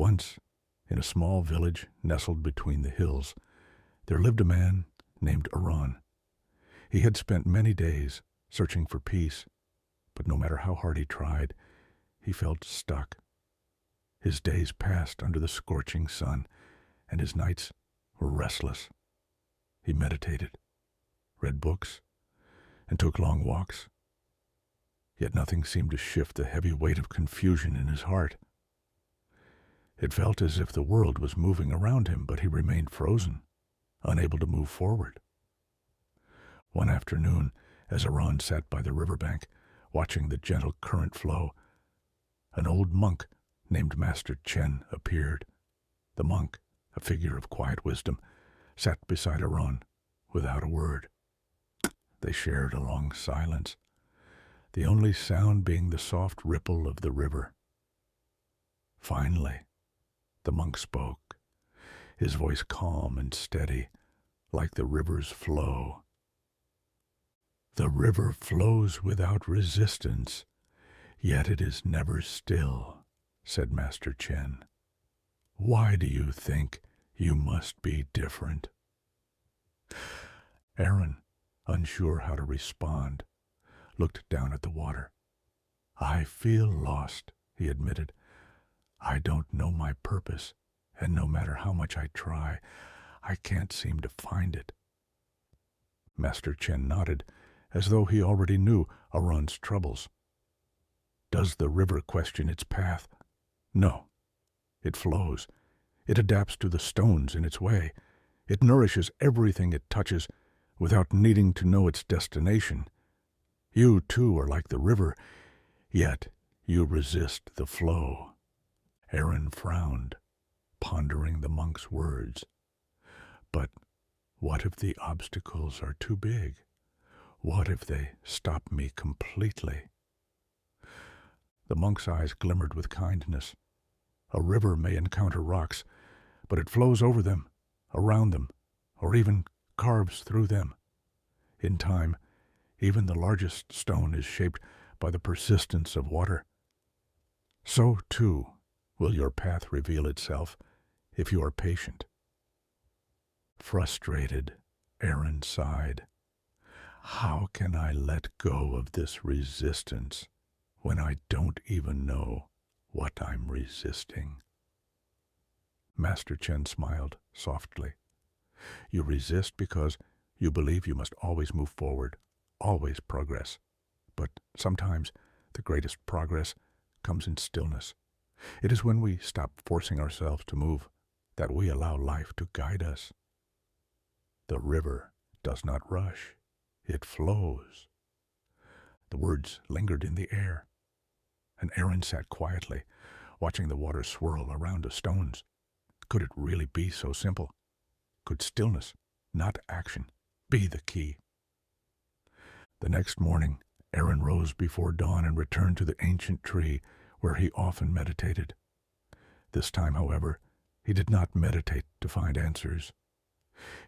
Once, in a small village nestled between the hills, there lived a man named Aron. He had spent many days searching for peace, but no matter how hard he tried, he felt stuck. His days passed under the scorching sun, and his nights were restless. He meditated, read books, and took long walks. Yet nothing seemed to shift the heavy weight of confusion in his heart. It felt as if the world was moving around him, but he remained frozen, unable to move forward. One afternoon, as Aron sat by the riverbank, watching the gentle current flow, an old monk named Master Chen appeared. The monk, a figure of quiet wisdom, sat beside Aron without a word. They shared a long silence, the only sound being the soft ripple of the river. Finally, the monk spoke, his voice calm and steady, like the river's flow. "The river flows without resistance, yet it is never still," said Master Chen. "Why do you think you must be different?" Aron, unsure how to respond, looked down at the water. "I feel lost," he admitted. "I don't know my purpose, and no matter how much I try, I can't seem to find it." Master Chen nodded, as though he already knew Aron's troubles. "Does the river question its path?" "No. It flows. It adapts to the stones in its way. It nourishes everything it touches without needing to know its destination. You, too, are like the river, yet you resist the flow." Aron frowned, pondering the monk's words. "But what if the obstacles are too big? What if they stop me completely?" The monk's eyes glimmered with kindness. A river may encounter rocks, but it flows over them, around them, or even carves through them. In time, even the largest stone is shaped by the persistence of water. So, too, will your path reveal itself if you are patient. Frustrated, Aron sighed. "How can I let go of this resistance when I don't even know what I'm resisting?" Master Chen smiled softly. "You resist because you believe you must always move forward, always progress. But sometimes the greatest progress comes in stillness. It is when we stop forcing ourselves to move that we allow life to guide us. The river does not rush, it flows." The words lingered in the air, and Aron sat quietly, watching the water swirl around the stones. Could it really be so simple? Could stillness, not action, be the key? The next morning, Aron rose before dawn and returned to the ancient tree where he often meditated. This time, however, he did not meditate to find answers.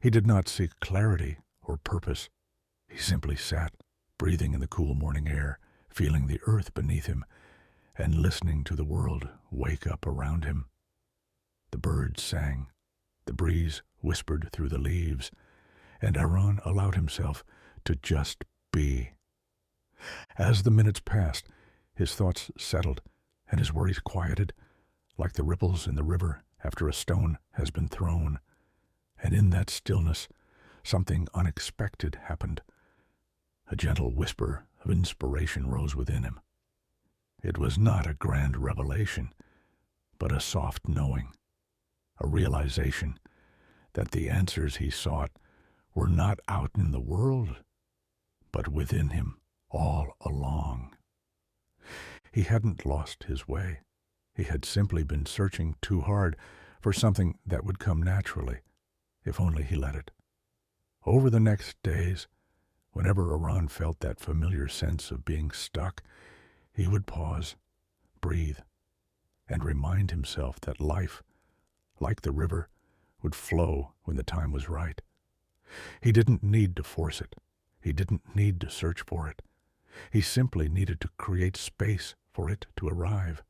He did not seek clarity or purpose. He simply sat, breathing in the cool morning air, feeling the earth beneath him, and listening to the world wake up around him. The birds sang, the breeze whispered through the leaves, and Aron allowed himself to just be. As the minutes passed, his thoughts settled and his worries quieted, like the ripples in the river after a stone has been thrown. And in that stillness, something unexpected happened. A gentle whisper of inspiration rose within him. It was not a grand revelation, but a soft knowing, a realization that the answers he sought were not out in the world, but within him all along. He hadn't lost his way. He had simply been searching too hard for something that would come naturally, if only he let it. Over the next days, whenever Aron felt that familiar sense of being stuck, he would pause, breathe, and remind himself that life, like the river, would flow when the time was right. He didn't need to force it. He didn't need to search for it. He simply needed to create space for it to arrive.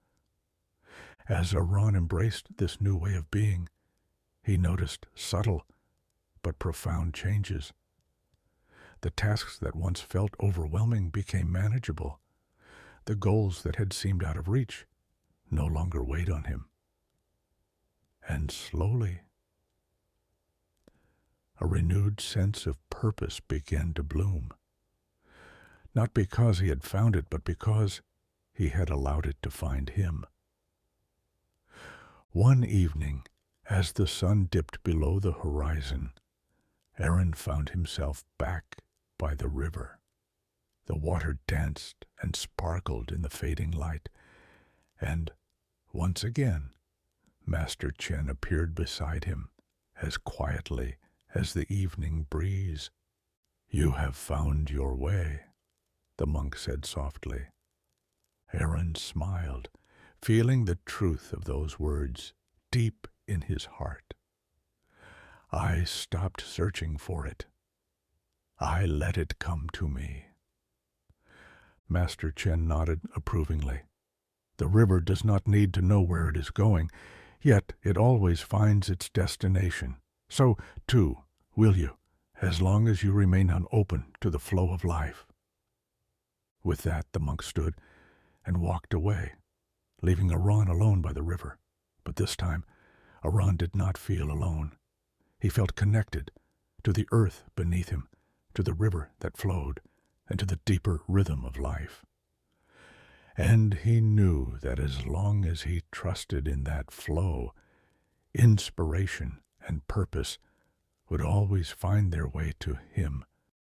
As Aron embraced this new way of being, he noticed subtle but profound changes. The tasks that once felt overwhelming became manageable. The goals that had seemed out of reach no longer weighed on him. And slowly, a renewed sense of purpose began to bloom. Not because he had found it, but because he had allowed it to find him. One evening, as the sun dipped below the horizon, Aron found himself back by the river. The water danced and sparkled in the fading light, and once again, Master Chen appeared beside him, as quietly as the evening breeze. "You have found your way," the monk said softly. Aron smiled, feeling the truth of those words deep in his heart. "I stopped searching for it. I let it come to me." Master Chen nodded approvingly. The river does not need to know where it is going, yet it always finds its destination. So, too, will you, as long as you remain open to the flow of life. With that, the monk stood and walked away, leaving Aron alone by the river. But this time, Aron did not feel alone. He felt connected to the earth beneath him, to the river that flowed, and to the deeper rhythm of life. And he knew that as long as he trusted in that flow, inspiration and purpose would always find their way to him